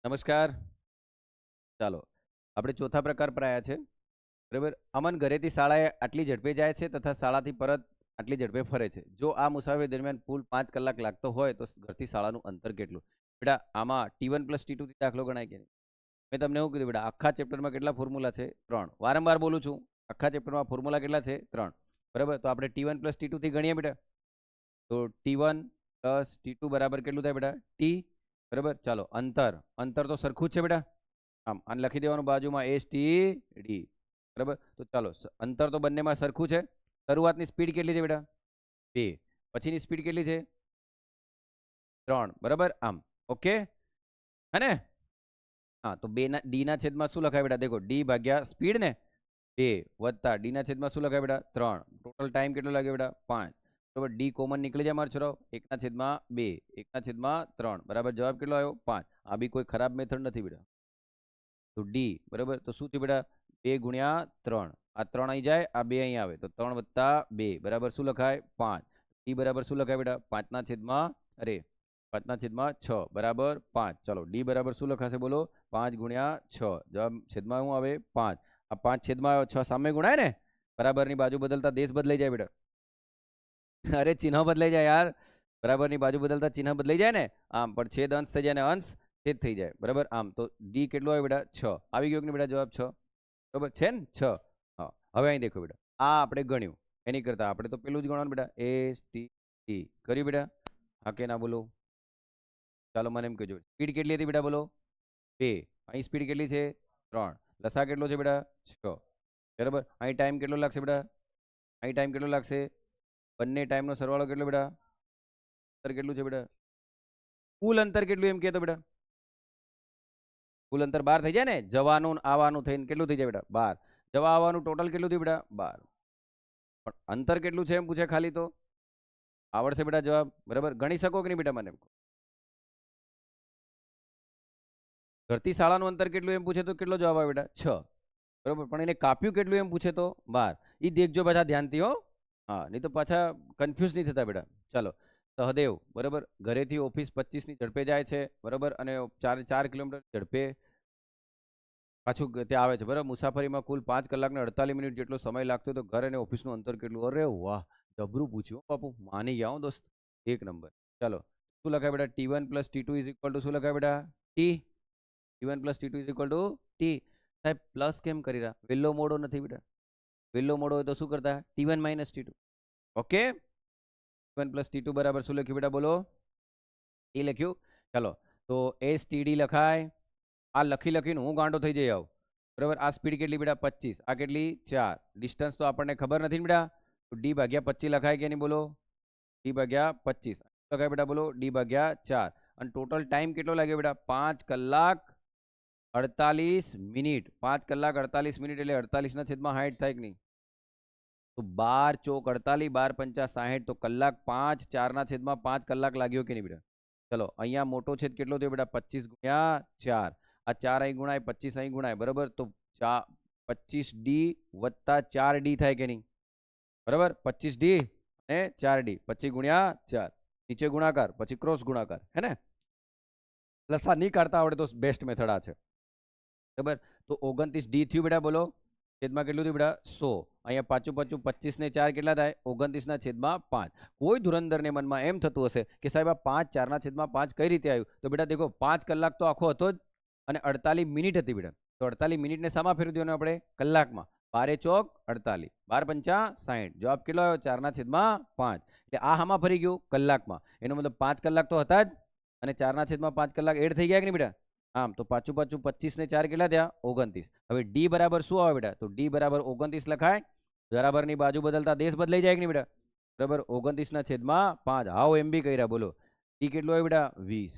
નમસ્કાર. ચાલો આપણે ચોથા પ્રકાર પર આવ્યા છે. બરાબર. અમન ઘરેથી શાળાએ આટલી ઝડપે જાય છે તથા શાળાથી પરત આટલી ઝડપે ફરે છે. જો આ મુસાફરી દરમિયાન કુલ 5 કલાક લાગતો હોય તો ઘરથી શાળાનું અંતર કેટલું? બેટા આમાં T1 + T2 થી દાખલો ગણાય કે નહીં? મેં તમને એવું કીધું બેટા, આખા ચેપ્ટરમાં કેટલા ફોર્મ્યુલા છે? 3. વારંવાર બોલું છું, આખા ચેપ્ટરમાં ફોર્મ્યુલા કેટલા છે? 3. બરાબર. તો આપણે T1 + T2 થી ગણીએ બેટા. તો T1 + T2 બરાબર કેટલું થાય બેટા? T. બરાબર. ચાલો અંતર, અંતર તો સરખું જ છે બેટા. આમ આને લખી દેવાનું બાજુમાં STD. બરાબર. તો ચાલો અંતર તો બંનેમાં સરખું છે. શરૂઆતની સ્પીડ કેટલી છે બેટા? 2. પછીની સ્પીડ કેટલી છે? 3. બરાબર. આમ ઓકે હે ને? હા, તો 2 ના D ના છેદમાં શું લખાય બેટા? દેખો, D ભાગ્યા સ્પીડ ને 2 વત્તા D ના છેદમાં શું લખાય બેટા? 3. ટોટલ ટાઈમ કેટલો લાગે બેટા? 5. બરાબર. D કોમન નીકળી જાય મારો છોરો. 1 ના છેદમાં 2, 1 ના છેદમાં 3. બરાબર. જવાબ કેટલો આવ્યો? 5. આ બી કોઈ ખરાબ મેથડ નથી બેટા. તો ડી. બરાબર. તો શું થયું બેટા? 2 ગુણ્યા 3. આ 3 અહીં જાય, આ 2 અહીં આવે, તો 3 વત્તા 2 બરાબર શું લખાય? 5. ડી બરાબર શું લખાય બેટા? 5 ના છેદમાં 5 ના છેદમાં 6 બરાબર 5. ચલો ડી બરાબર શું લખાશે બોલો? 5 ગુણ્યા 6. જવાબ છેદમાં શું આવે? 5. આ 5 છેદમાં આવ્યો, 6 સામે ગુણાય ને? બરાબરની બાજુ બદલતા દેશ બદલાઈ જાય બેટા. અરે ચિહ્ન બદલાઈ જાય યાર. બરાબરની બાજુ બદલતા ચિહ્ન બદલાઈ જાય ને? આમ પણ છેદ અંશ થઈ જાય ને અંશ છેદ થઈ જાય. બરાબર. આમ તો ડી કેટલું આવે બેટા? 6. આવી ગયો કે નહીં બેટા જવાબ? 6. બરાબર છે ને? 6. હા, હવે અહીં દેખો બેટા, આ આપણે ગણ્યું. એની કરતા આપણે તો પેલું જ ગણવાનું બેટા. STE કર્યું બેટા? હા કે ના બોલો? ચાલો મને એમ કહેજો, સ્પીડ કેટલી હતી બેટા બોલો? 2. અહીં સ્પીડ કેટલી છે? 3. લસા કેટલો છે બેટા? 6. બરાબર. અહીં ટાઈમ કેટલો લાગશે બેટા? અહીં ટાઈમ કેટલો લાગશે? બંને ટાઈમનો સરવાળો કેટલો બેટા? અંતર કેટલું છે બેટા? કુલ અંતર કેટલું એમ કહેતો બેટા? કુલ અંતર 12 થઈ જાય ને? જવાનું આવવાનું થઈને કેટલું થઈ જાય બેટા? 12. જવા આવવાનું ટોટલ કેટલું થયું બેટા? 12. પણ અંતર કેટલું છે એમ પૂછે ખાલી, તો આવડશે બેટા જવાબ? બરાબર. ગણી શકો કે નહીં બેટા મને? ઘરથી શાળાનું અંતર કેટલું એમ પૂછે તો કેટલો જવાબ આવે બેટા? 6. બરાબર. પણ એને કાપ્યું કેટલું એમ પૂછે તો 12. એ દેખજો પાછા ધ્યાનથી હો. હા, નહીં તો પાછા કન્ફ્યુઝ નહીં થતા બેટા. ચાલો. સહદેવ બરાબર ઘરેથી ઓફિસ 25ની ઝડપે જાય છે. બરાબર. અને 4 કિલોમીટર ઝડપે પાછું ત્યાં આવે છે. બરાબર. મુસાફરીમાં કુલ 5 કલાક ને 48 મિનિટ જેટલો સમય લાગતો, તો ઘર અને ઓફિસનું અંતર કેટલું? અરે વાહ, જબરું પૂછ્યું બાપુ, માની ગયા હો દોસ્ત. 1 નંબર. ચાલો શું લખાય બેટા? T1 + T2 = શું લખાય બેટા? T. T1 + T2 = T. સાહેબ પ્લસ કેમ કરી રહ્યા? વેલો મોડો નથી બેટા. વેલો મોડો હોય તો શું કરતા? T1 - T2. Okay. T1 + T2 બરાબર શું લખ્યું બેટા બોલો? એ લખ્યું. ચાલો તો STD લખાય. આ લખીને હું ગાંડો થઈ જઈ આવું. બરાબર. આ સ્પીડ કેટલી બેટા? 25. આ કેટલી? 4. ડિસ્ટન્સ તો આપણને ખબર નથી ને બેટા. તો D ભાગ્યા 25 લખાય કે નહીં બોલો? D ભાગ્યા 25 લખાય બેટા બોલો? D ભાગ્યા 4. અને ટોટલ ટાઈમ કેટલો લાગ્યો બેટા? 5 કલાક 48 મિનિટ. 5 કલાક 48 મિનિટ એટલે 48 ના છેદમાં 60 થાય કે નહીં? તો 12 ચોક 48, 12 પંચા 60. તો કલાક 5, 4 ના છેદમાં 5 કલાક લાગ્યો કે નહીં બેટા? ચલો અહીંયા મોટો છેદ કેટલો થયો બેટા? 25 ગુણ્યા 4. આ 4 અહીં ગુણાય, 25 અહીં ગુણાય. બરાબર. તો 25D વત્તા 4D થાય કે નહીં? બરાબર. 25D અને 4D. 25 ગુણ્યા 4. નીચે ગુણાકાર, પછી ક્રોસ ગુણાકાર, હે ને? લસા નહીં કાઢતા આવડે તો બેસ્ટ મેથડ આ છે. બરાબર. તો 29D થયું બેટા બોલો? છેદમાં કેટલું થયું બેટા? 100. અહીંયા પાછું 25 ને 4 કેટલા થાય? 29 ના છેદમાં 5. કોઈ ધુરંધરને મનમાં એમ થતું હશે કે સાહેબ આ 5 4 ના છેદમાં 5 કઈ રીતે આવ્યું? તો બેટા દેખો, 5 કલાક તો આખો હતો જ, અને 48 મિનિટ હતી બેટા. તો 48 મિનિટને શામાં ફેરવી દેવાનું આપણે? કલાકમાં. 12 ચોક 48, 12 પંચા 60. જવાબ કેટલો આવ્યો? 4 ના છેદમાં 5. એટલે આ હામાં ફરી ગયું? કલાકમાં. એનો મતલબ 5 કલાક તો હતા જ, અને 4 ના છેદમાં 5 કલાક એડ થઈ ગયા કે નહીં બેટા? આમ તો પાછું 25 ને 4 કેટલા થયા? 29. હવે ડી બરાબર શું આવે બેટા? તો ડી બરાબર 29 લખાય. બરાબરની બાજુ બદલતા દેશ બદલાઈ જાય કે નહીં બેટા? બરાબર. 29 ના છેદમાં 5. હાવ એમ બી કર્યા બોલો? ડી કેટલું આવે બેટા? 20.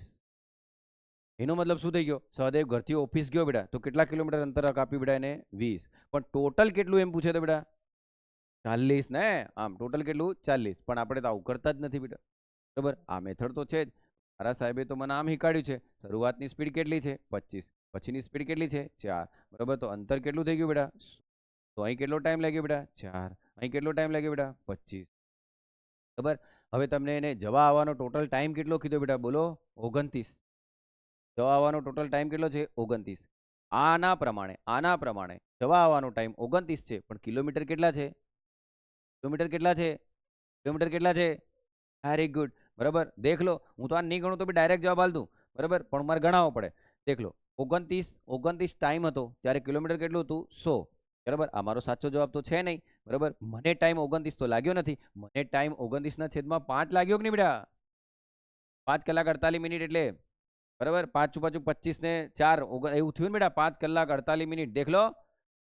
એનો મતલબ શું થઈ ગયો? સહદેવ ઘરથી ઓફિસ ગયો બેટા, તો કેટલા કિલોમીટર અંતર કાપ્યું બેટા એને? 20. પણ ટોટલ કેટલું એમ પૂછે તો બેટા? 40 ને? આમ ટોટલ કેટલું? 40. પણ આપણે તો આવું કરતા જ નથી બેટા. બરાબર. આ મેથડ તો છે જ. મારા સાહેબે તો મને આમ શીખવાડ્યું છે. શરૂઆતની સ્પીડ કેટલી છે? 25. પછીની સ્પીડ કેટલી છે? 4. બરાબર. તો અંતર કેટલું થઈ ગયું બેટા? તો અહીં કેટલો ટાઈમ લાગ્યો બેટા? 4. અહીં કેટલો ટાઈમ લાગ્યો બેટા? 25. બરાબર. હવે તમને એને જવા આવવાનો ટોટલ ટાઈમ કેટલો કીધો બેટા બોલો? 29. જવા આવવાનો ટોટલ ટાઈમ કેટલો છે 29. આના પ્રમાણે જવા આવવાનો ટાઈમ 29 છે, પણ કિલોમીટર કેટલા છે? Very good. બરાબર, દેખ લો, હું તો આ નહીં ગણું તો બી ડાયરેક્ટ જવાબ આલ દઉં. બરાબર, પણ મારે ગણાવવો પડે. દેખ લો, 29 ટાઈમ હતો ત્યારે કિલોમીટર કેટલું હતું? 100. બરાબર, આ મારો સાચો જવાબ તો છે નહીં. બરાબર, મને ટાઈમ 29 તો લાગ્યો નથી. મને ટાઈમ 29/5 લાગ્યો કે નહીં બેટા? 5 કલાક 48 મિનિટ એટલે બરાબર, 5 પાછું 25 ને 4 એવું થયું ને બેટા? 5 કલાક 48 મિનિટ. દેખ લો,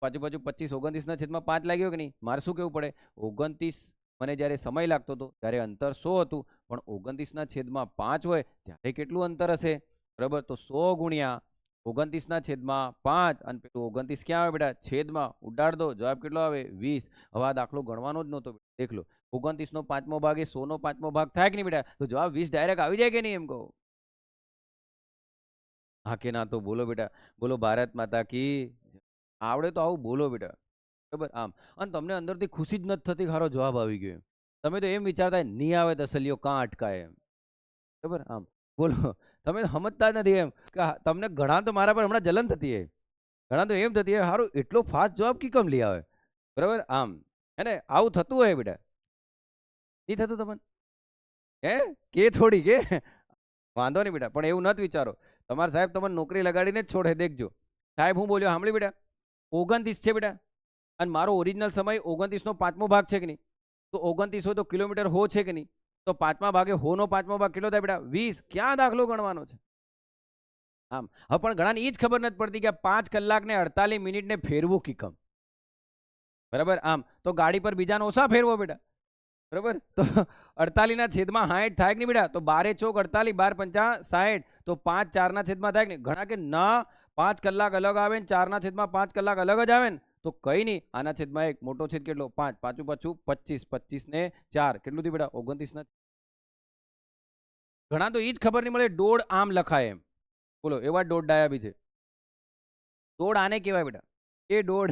પાછું 25 29/5 લાગ્યો કે નહીં? મારે શું કેવું પડે? 29 મને જ્યારે સમય લાગતો હતો ત્યારે અંતર 100 હતું, પણ 29/5 હોય ત્યારે કેટલું અંતર હશે? બરાબર, તો 100 ગુણ્યા 29/5, અને પેલું 29 ક્યાં આવે બેટા? છેદમાં ઉડાડ દો, જવાબ કેટલો આવે? 20. હવે આ દાખલો ગણવાનો જ નહોતો. દેખ લો, 29/5 ભાગ એ 100/5 ભાગ થાય કે નહીં બેટા? તો જવાબ 20 ડાયરેક્ટ આવી જાય કે નહીં એમ કહો? હા કે ના? તો બોલો બેટા, બોલો ભારત માતા કી. આવડે તો આવું બોલો બેટા. બરાબર, આમ. અને તમને અંદરથી ખુશી જ નથી થતી સારો જવાબ આવી ગયો એમ. તમે તો એમ વિચારતા નહીં આવે દસલીઓ કાં અટકાય એમ. બરાબર, આમ. બોલો, તમે સમજતા જ નથી એમ કે તમને ઘણા તો મારા પર હમણાં જલન થતી હોય, ઘણા તો એમ થતી હોય સારું એટલો ફાસ્ટ જવાબ કી કમ લઈ આવે. બરાબર, આમ. હે ને? આવું થતું હોય બેટા? નહીં થતું તમને? હે કે થોડી કે વાંધો નહીં બેટા, પણ એવું નથી વિચારો. તમારા સાહેબ તમને નોકરી લગાડીને જ છોડે. દેખજો, સાહેબ હું બોલ્યો સાંભળી બેટા? 29 છે બેટા, અને મારો ઓરિજિનલ સમય 29/5 ભાગ છે કે નહીં? તો 29 હોય તો કિલોમીટર હો છે કે નહીં? તો 5મા ભાગે હો નો 5મો ભાગ કેટલો થાય બેટા? 20. ક્યાં દાખલો ગણવાનો છે? આમ. હવે પણ ઘણાને એ જ ખબર નથી પડતી કે 5 કલાક ને 48 મિનિટ ને ફેરવું કીકમ. બરાબર, આમ. તો ગાડી પર બીજાનો ઓછા ફેરવો બેટા. બરાબર, તો 48/60 થાય કે નહીં બેટા? તો 12 ચોક 48, 12 × 5 = 60. તો 5 4/માં થાય કે નહીં? ઘણા કે ના 5 કલાક અલગ આવે ને 4/5 કલાક અલગ જ આવે ને. તો કઈ નહીં, આના છેદમાં 1, મોટો છેદ કેટલો? 5, પાછું 25, 25 ને 4 કેટલું થયું બેટા? 29. ઘણા તો એ જ ખબર નહીં મળે દોડ આમ લખાય એમ. બોલો, એવા દોડ ડાયા બી છે. દોડ આને કહેવાય બેટા, એ દોડ.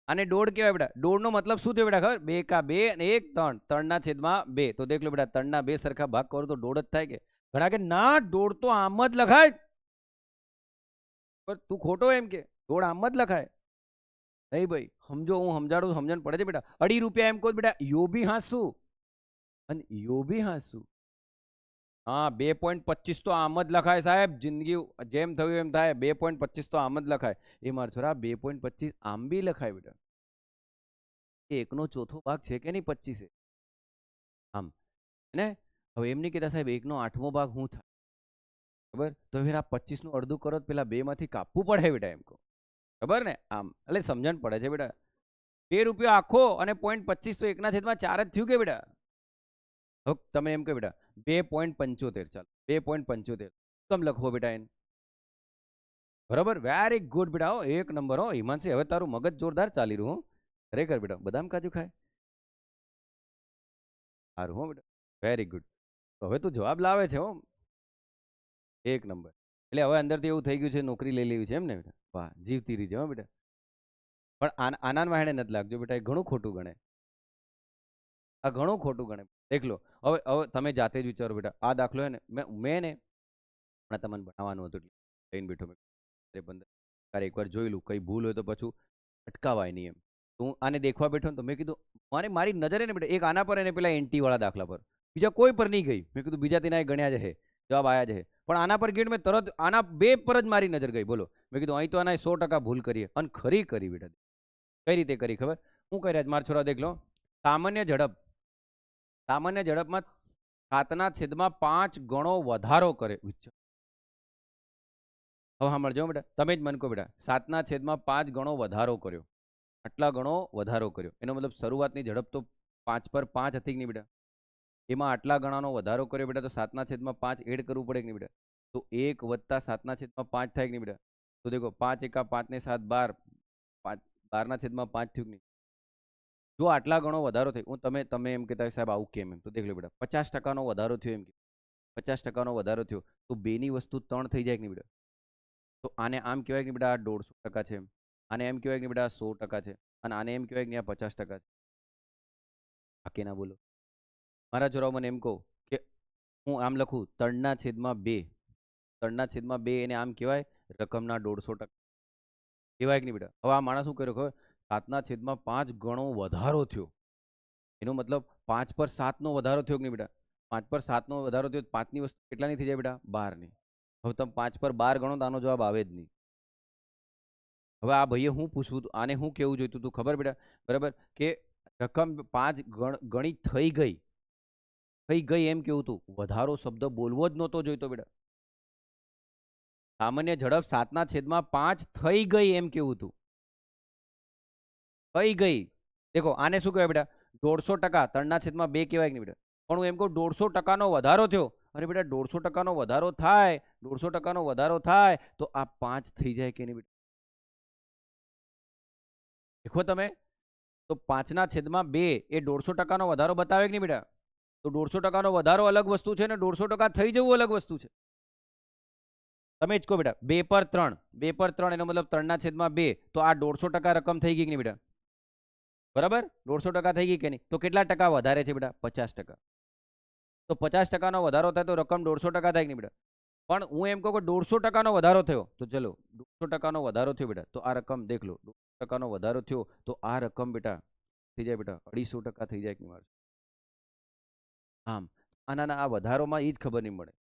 આને દોડ કહેવાય બેટા. દોડનો મતલબ શું થયો બેટા? ખબર? 2 કા 2 અને 1 3, 3/2. તો દેખ લો બેટા, 3/2 સરખા ભાગ કરો તો દોડ જ થાય કે? ઘણા કે ના દોડ તો આમ જ લખાય. પણ તું ખોટો એમ કે દોડ આમ જ લખાય. નહીં ભાઈ, સમજો, હું સમજાડું, સમજણ પડે છે બેટા. 2.5 રૂપિયા એમ કહો બેટા, યો બી હાંસું અને યો બી હાંસું. હા, 2.25 તો આમ જ લખાય સાહેબ. જિંદગી જેમ થયું એમ થાય. 2.25 તો આમ જ લખાય. એ મારા છોરા, 2.25 આમ બી લખાય બેટા. 1/4 ભાગ છે કે નહીં 25? આમ. ને હવે એમ નહીં કહેતા સાહેબ 1/8 ભાગ શું થાય? ખબર? તો ફેર આ 25 નું અડધું કરો તો પેલા 2 માંથી કાપવું પડે બેટા એમ કહો. ખબર ને? આમ. એટલે સમજણ પડે છે બેટા. 2 રૂપિયા આખો અને 0.25 તો 1/4 જ થયું કે બેટા? હવે તમે એમ કહો બેટા 2.75. ચાલો 2.75 કમ લખવો બેટા એને? બરાબર, વેરી ગુડ બેટા. હો, એક નંબર. હો હિમાંશી, હવે તારું મગજ જોરદાર ચાલી રહ્યું. ખરેખર બેટા, બદામ કાજુ ખાય સારું. હો બેટા, વેરી ગુડ. હવે તું જવાબ લાવે છે. હો, એક નંબર. એટલે હવે અંદરથી એવું થઈ ગયું છે નોકરી લઈ લેવી છે એમ ને બેટા? વાહ, જીવતી રહી છે. હો બેટા, પણ આના વાહેણે નથી લાગજો બેટા, એ ઘણું ખોટું ગણે. આ ઘણું ખોટું ગણે. દેખ લો, હવે હવે તમે જાતે જ વિચારો બેટા. આ દાખલો હે ને મેં ને હમણાં તમને બનાવવાનું હતું એટલે લઈને બેઠો. તારે એકવાર જોઈ લઉં, કઈ ભૂલ હોય તો પાછું અટકાવાય નહીં એમ. તો હું આને દેખવા બેઠો ને તો મેં કીધું મારી નજરે ને બેટા એક આના પર અને પેલા એન્ટી વાળા દાખલા પર, બીજા કોઈ પર નહીં ગઈ. મેં કીધું બીજા તેના ગણ્યા જ હે, જવાબ આયા જ હે. પણ આના પર ગઈ મેં તરત આના 2 પર જ મારી નજર ગઈ. બોલો, મેં કીધું અહીં તો આના 100% ભૂલ કરીએ. અને ખરી કરી બેટા. કઈ રીતે કરી ખબર? હું કરી રહ્યા મારા છોરા? દેખ લો, સામાન્ય ઝડપમાં 7/5 ગણો વધારો કરે. હવે સાંભળજો બેટા, તમે જ મન કહો બેટા. 7/5 ગણો વધારો કર્યો, આટલા ગણો વધારો કર્યો. એનો મતલબ શરૂઆતની ઝડપ તો 5/5 હતી કે નહીં બેટા? એમાં આટલા ગણાનો વધારો કર્યો બેટા, તો 7/5 એડ કરવું પડે કે નહીં બેટા? તો 1 + 7/5 થાય કે નહીં બેટા? તો દેખો 5 × 5 ને 7 12, 12/5 થયું કે નહીં? જો આટલા ગણો વધારો થાય, હું તમે એમ કહેતા સાહેબ આવું કેમ એમ? તો દેખ લો બેટા, 50%નો વધારો થયો એમ. 50%નો વધારો થયો તો 2 ની વસ્તુ 3 થઈ જાય કે નહીં બેટા? તો આને આમ કહેવાય કે બેટા આ 150% છે. આને એમ કહેવાય કે બેટા 100% છે. અને આને એમ કહેવાય કે આ 50% છે. બાકી ના બોલો મારા છોરાઓ. મને એમ કહો કે હું આમ લખું 3/2. 3/2 એને આમ કહેવાય રકમના 150%. કહેવાય કે નહીં બેટા? હવે આ માણસ શું કર્યો ખબર? 7/5 ગણો વધારો થયો. એનો મતલબ 5 પર 7 નો વધારો થયો કે નહીં બેટા? 5 પર 7 નો વધારો થયો, 5 ની વસ્તુ કેટલાની થઈ જાય બેટા? 12 ની. હવે તમે 5 પર 12 ગણો તો આનો જવાબ આવે જ નહીં. હવે આ ભાઈએ હું પૂછવું હતું, આને હું કેવું જોઈતું હતું ખબર બેટા? બરાબર, કે રકમ 5 ગણી થઈ ગઈ એમ કેવું હતું. વધારો શબ્દ બોલવો જ નહોતો જોઈતો બેટા. સામાન્ય ઝડપ 7/5 થઈ ગઈ એમ કેવું હતું. થઈ ગઈ. દેખો આને શું કહેવાય બેટા? 150%. 3/2 કહેવાય કે નહીં બેટા? પણ હું એમ કહું 150%નો વધારો થયો. અરે બેટા 150%નો વધારો થાય, 150%નો વધારો થાય તો આ 5 થઈ જાય કે નહીં બેટા? દેખો તમે, તો 5/2 એ 150%નો વધારો બતાવે કે નહીં બેટા? તો 150%નો વધારો અલગ વસ્તુ છે ને 150% થઈ જવું અલગ વસ્તુ છે. તમે જ કહો બેટા. 2 પર 3, 2 પર 3 એનો મતલબ 3/2. તો આ 150% રકમ થઈ ગઈ કે નહીં બેટા? બરાબર, 150% થઈ ગઈ કે નહીં? તો કેટલા ટકા વધારે છે બેટા? 50%. તો 50%નો વધારો થાય તો રકમ 150% થાય કે નહીં બેટા? પણ હું એમ કહું કે 150%નો વધારો થયો, તો ચલો 150%નો વધારો થયો બેટા, તો આ રકમ દેખ લો. 150%નો વધારો થયો તો આ રકમ બેટા થઈ જાય બેટા 250% થઈ જાય કે નહીં? આમ આના આ વધારોમાં એ જ ખબર નહીં મળે.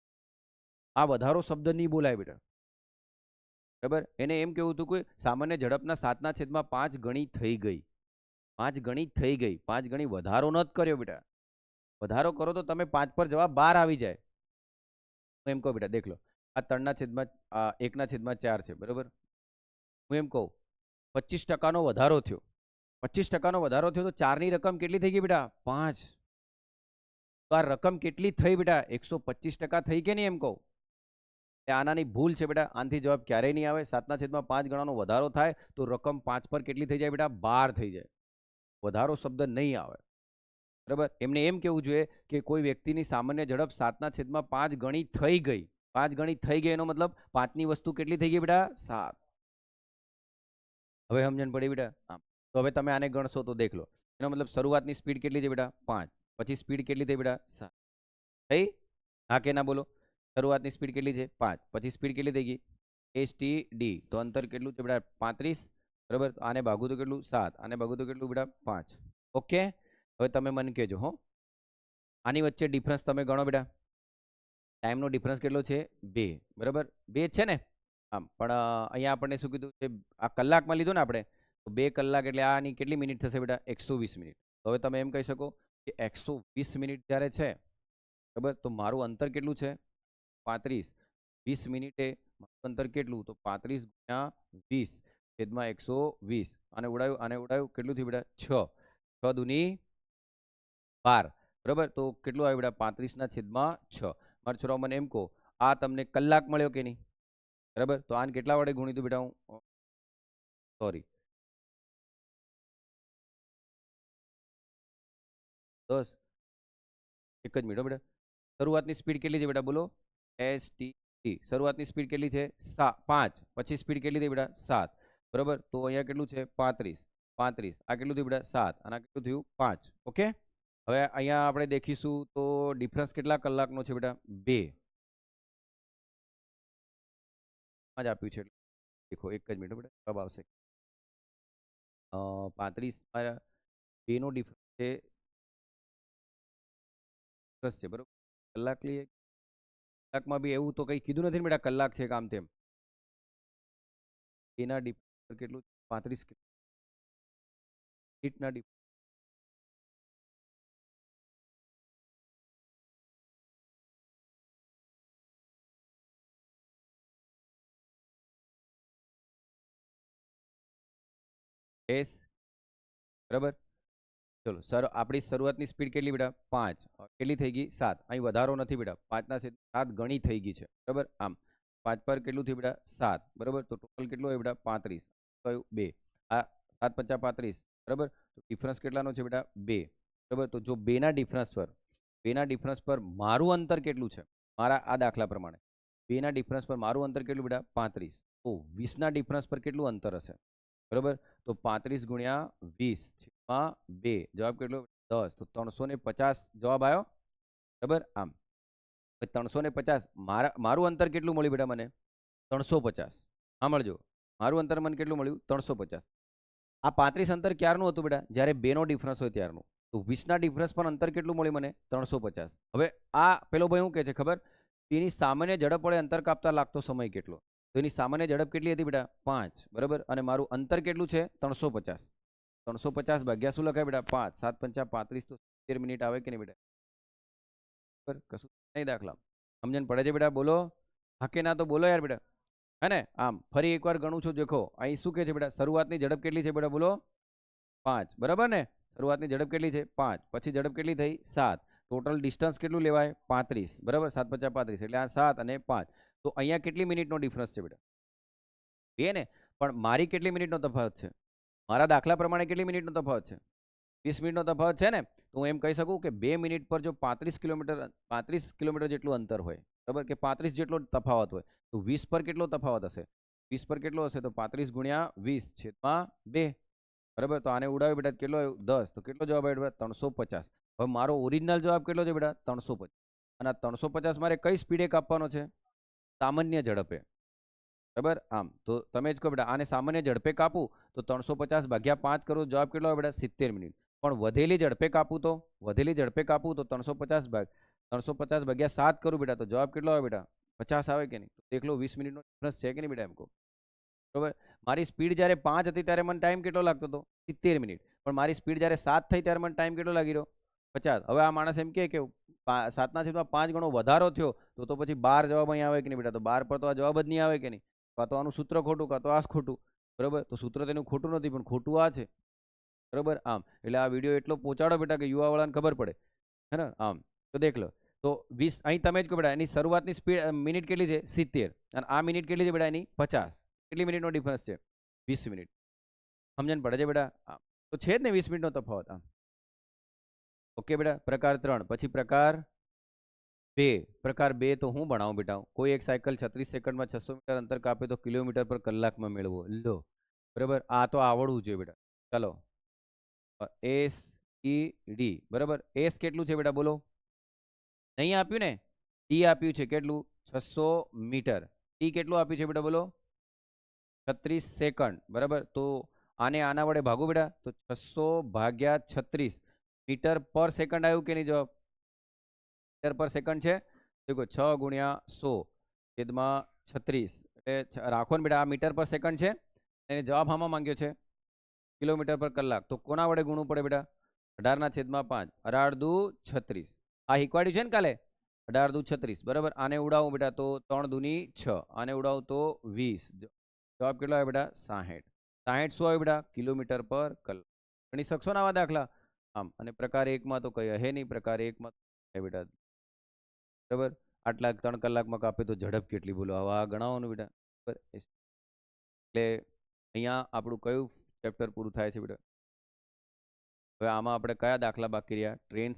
આ વધારો શબ્દ નહીં બોલાય બેટા. બરાબર, એને એમ કેવું હતું કે સામાન્ય ઝડપના 7/5 ગણી થઈ ગઈ. 5 ગણી થઈ ગઈ, 5 ગણી વધારો ન જ કર્યો બેટા. વધારો કરો તો તમે 5 પર જવાબ 12 આવી જાય. હું એમ કહું બેટા, દેખ લો, આ 1/4 છે બરાબર. હું એમ કહું 25%નો વધારો થયો. 25%નો વધારો થયો તો 4 ની રકમ કેટલી થઈ ગઈ બેટા? 5. તો આ રકમ કેટલી થઈ બેટા? 125% થઈ કે નહીં એમ કહું? આનાની ભૂલ છે બેટા. આનાથી જવાબ ક્યારેય નહીં આવે. 7/5 ગણાનો વધારો થાય તો રકમ 5 પર કેટલી થઈ જાય બેટા? 12 થઈ જાય. વધારો શબ્દ નહીં આવે. બરાબર, એમને એમ કેવું જોઈએ કે કોઈ વ્યક્તિની સામાન્ય ઝડપ 7/5 ગણી થઈ ગઈ. 5 ગણી થઈ ગઈ એનો મતલબ 5 ની વસ્તુ કેટલી થઈ ગઈ બેટા? 7. હવે સમજણ પડી બેટા? તો હવે તમે આને ગણશો તો દેખ લો. એનો મતલબ શરૂઆતની સ્પીડ કેટલી છે બેટા? 5. પછી સ્પીડ કેટલી થઈ બેટા? 7. થઈ? હા કે ના બોલો? શરૂઆતની સ્પીડ કેટલી છે? 5. પછી સ્પીડ કેટલી થઈ ગઈ? STD. તો અંતર કેટલું છે બેટા? 35. બરાબર, આને ભાગું તો કેટલું? 7. આને ભાગું તો કેટલું બેટા? 5. ઓકે, હવે તમે મને કહેજો હો, આની વચ્ચે ડિફરન્સ તમે ગણો બેટા. ટાઈમનો ડિફરન્સ કેટલો છે? 2. બરાબર, 2 છે ને? આમ પણ અહીંયા આપણને શું કીધું છે? આ કલાકમાં લીધું ને આપણે, તો 2 કલાક એટલે આની કેટલી મિનિટ થશે બેટા? 120 મિનિટ. તો હવે તમે એમ કહી શકો કે 120 મિનિટ જ્યારે છે, બરાબર, તો મારું અંતર કેટલું છે? 35. 20 મિનિટે મારું અંતર કેટલું? તો 35 ગુણ્યા 20 છેદમાં 120. આને ઉડાવ્યું કેટલું થયું બેટા? 6. 6 દુની 12. બરાબર, તો કેટલું આવ્યું બેટા? 35/6. મારા છોરાઓ મને એમ કહો, આ તમને કલાક મળ્યો કે નહીં? બરાબર, તો આને કેટલા વડે ગુણી દઉં બેટા? હું સોરી 10. એક જ મિનિટ બેટા. શરૂઆતની સ્પીડ કેટલી છે બેટા? બોલો. STD. શરૂઆતની સ્પીડ કેટલી છે? 5. પછી સ્પીડ કેટલી થઈ બેટા? 7. બરાબર, તો અહીંયા કેટલું છે? 35. 35. આ કેટલું થયું બેટા? 7. અને આ કેટલું થયું? 5. ઓકે, હવે અહીંયા આપણે દેખીશું તો ડિફરન્સ કેટલા કલાકનો છે બેટા? 2 જ આપ્યું છે. દેખો એક જ મિનિટ બેટા, જવાબ આવશે. 35 2 નો ડિફરન્સ છે બરોબર. કલાક લઈએ, કલાકમાં બી એવું તો કંઈ કીધું નથી ને બેટા કલાક છે કામ તેમ. એના ડિફરન્સ કેટલું? 35 મિનિટના ડિફરન્સ. એસ બરાબર. ચલો સર, આપણી શરૂઆતની સ્પીડ કેટલી બેટા? 5. કેટલી થઈ ગઈ? 7. અહીં વધારો નથી બેટા, 5/7 ગણી થઈ ગઈ છે. બરાબર, આમ 5 પર કેટલું થયું બેટા? 7. બરાબર, તો ટોટલ કેટલું આવ્યું બેટા? 35. કયું? 2. આ 7 × 5 = 35. બરાબર, તો ડિફરન્સ કેટલાનો છે બેટા? 2. બરાબર, તો જો 2ના ડિફરન્સ પર મારું અંતર કેટલું છે? મારા આ દાખલા પ્રમાણે 2ના ડિફરન્સ પર મારું અંતર કેટલું બેટા? 35. તો 20ના ડિફરન્સ પર કેટલું અંતર હશે? બરાબર, તો 35 ગુણ્યા 20 2. જવાબ કેટલો? 10. તો 350 જવાબ આવ્યો. બરાબર, આમ 350 મારું અંતર કેટલું મળ્યું બેટા મને 350. સાંભળજો, મારું અંતર મને કેટલું મળ્યું 350. આ 35 અંતર ક્યારનું હતું બેટા? જ્યારે 2 નો ડિફરન્સ હોય ત્યારનું. તો 20 ના ડિફરન્સ પણ અંતર કેટલું મળ્યું મને 350. હવે આ પેલો ભાઈ શું કહે છે ખબર? એની સામાન્ય ઝડપ વડે અંતર કાપતા લાગતો સમય કેટલો? તો એની સામાન્ય ઝડપ કેટલી હતી બેટા? 5. બરાબર. અને મારું અંતર કેટલું છે 350. 350 ભાગ્યા શું લખાય બેટા? 5. 7 પંચા 35 તો 70 મિનિટ આવે કે નહીં બેટા? બરાબર, કશું નહીં દાખલા સમજણ પડે છે બેટા? બોલો હા કે ના તો બોલો યાર બેટા. હે ને? આમ ફરી એકવાર ગણું છું. દેખો અહીં શું કહે છે બેટા? શરૂઆતની ઝડપ કેટલી છે બેટા? બોલો 5. બરાબર ને? શરૂઆતની ઝડપ કેટલી છે? 5. પછી ઝડપ કેટલી થઈ? 7. ટોટલ ડિસ્ટન્સ કેટલું લેવાય? 35. બરાબર. 7 50 35 એટલે આ 7 અને 5. તો અહીંયા કેટલી મિનિટનો ડિફરન્સ છે બેટા? 2 ને? પણ મારી કેટલી મિનિટનો તફાવત છે? મારા દાખલા પ્રમાણે કેટલી મિનિટનો તફાવત છે? 20 મિનિટનો તફાવત છે ને? તો હું એમ કહી શકું કે 2 મિનિટ પર જો 35 કિલોમીટર જેટલું અંતર હોય, બરાબર, કે 35 જેટલો તફાવત હોય, તો 20 પર કેટલો તફાવત હશે? 20 પર કેટલો હશે? તો 35 ગુણ્યા 20 છેદમાં 2. બરાબર. તો આને ઉડાવ્યો બેટા, કેટલો આવ્યો? 10. તો કેટલો જવાબ આવ્યો બેટા? 350. હવે મારો ઓરિજિનલ જવાબ કેટલો છે બેટા? 350. અને 350 મારે કઈ સ્પીડે કાપવાનો છે? સામાન્ય ઝડપે. બરાબર. આમ તો તમે જ કહો બેટા, આને સામાન્ય ઝડપે કાપું તો 350 ભાગ્યા 5 કરું, જવાબ કેટલો આવે બેટા? 70 મિનિટ. પણ વધેલી ઝડપે કાપું તો 350 ભાગ્યા 7 કરું બેટા, તો જવાબ કેટલો આવે બેટા? 50 આવે કે નહીં? તો દેખ લો 20 મિનિટનો ડિફરન્સ છે કે નહીં બેટા? એમ કહો. બરાબર. મારી સ્પીડ જ્યારે 5 હતી ત્યારે મને ટાઈમ કેટલો લાગતો હતો? 70 મિનિટ. પણ મારી સ્પીડ જ્યારે 7 થઈ ત્યારે મને ટાઈમ કેટલો લાગી રહ્યો? 50. હવે આ માણસ એમ કે 7/5 ગણો વધારો થયો તો પછી 12 જવાબ અહીં આવે કે નહીં બેટા? તો 12 પર તો આ જવાબ જ નહીં આવે કે નહીં? કાં તો આનું સૂત્ર ખોટું, કાં તો આ ખોટું. બરાબર. તો સૂત્ર તેનું ખોટું નથી, પણ ખોટું આ છે. બરાબર. આમ એટલે આ વિડીયો એટલો પહોંચાડો બેટા કે યુવાવાળાને ખબર પડે. હે ને? આમ તો દેખ લો. તો 20 અહીં તમે જ કહો બેટા, એની શરૂઆતની સ્પીડ મિનિટ કેટલી છે? 70. અને આ મિનિટ કેટલી છે બેટા? એની 50. કેટલી મિનિટનો ડિફરન્સ છે? 20 મિનિટ. સમજણ પડે છે બેટા? તો છે જ ને 20 મિનિટનો તફાવત. આમ ઓકે બેટા. પ્રકાર 3. પછી પ્રકાર 2. પ્રકાર 2 તો હું ભણાવું બેટા? કોઈ એક સાયકલ 36 સેકન્ડમાં 600 મીટર અંતર કાપે તો કિલોમીટર પર કલાકમાં મેળવો. લો. બરાબર. આ તો આવડવું જોઈએ બેટા. ચાલો. S E D. બરાબર. એસ કેટલું છે બેટા? બોલો. નહીં આપ્યું ને? ડી આપ્યું છે કેટલું? 600 મીટર. ટી કેટલું આપ્યું છે બેટા? બોલો. 36 સેકન્ડ. બરાબર. તો આને આના વડે ભાગો બેટા, તો 600 ભાગ્યા 36 મીટર પર સેકન્ડ આવ્યું કે નહીં જવાબ? મીટર પર સેકન્ડ છે. દેખો 6 ગુણ્યા 100 છેદમાં 36 એટલે રાખો ને બેટા, આ મીટર પર સેકન્ડ છે. એને જવાબ આમાં માંગ્યો છે કિલોમીટર પર કલાક. તો કોના વડે ગુણવું પડે બેટા? 18/5. 18 દુ 36. આ શીખવાડ્યું છે ને કાલે? 18 દુ 36. બરાબર. આને ઉડાવું બેટા તો 3 દુની 6. આને ઉડાવું તો 20. જવાબ કેટલો આવે બેટા? 60. 60 શું આવે બેટા? કિલોમીટર પર કલાક. ગણી શકશો ને આવા દાખલા? આમ. અને પ્રકાર 1 માં તો કઈ હે નહીં. પ્રકાર 1 માં બેટા બરાબર. આટલા 3 કલાકમાં કાપે તો ઝડપ કેટલી? બોલો. હવે આ ગણાવવાનું બેટા. બરાબર. એટલે અહીંયા આપણું કયું ચેપ્ટર પૂરું થાય છે બેટા? હવે આમાં આપણે કયા દાખલા બાકી રહ્યા? ટ્રેન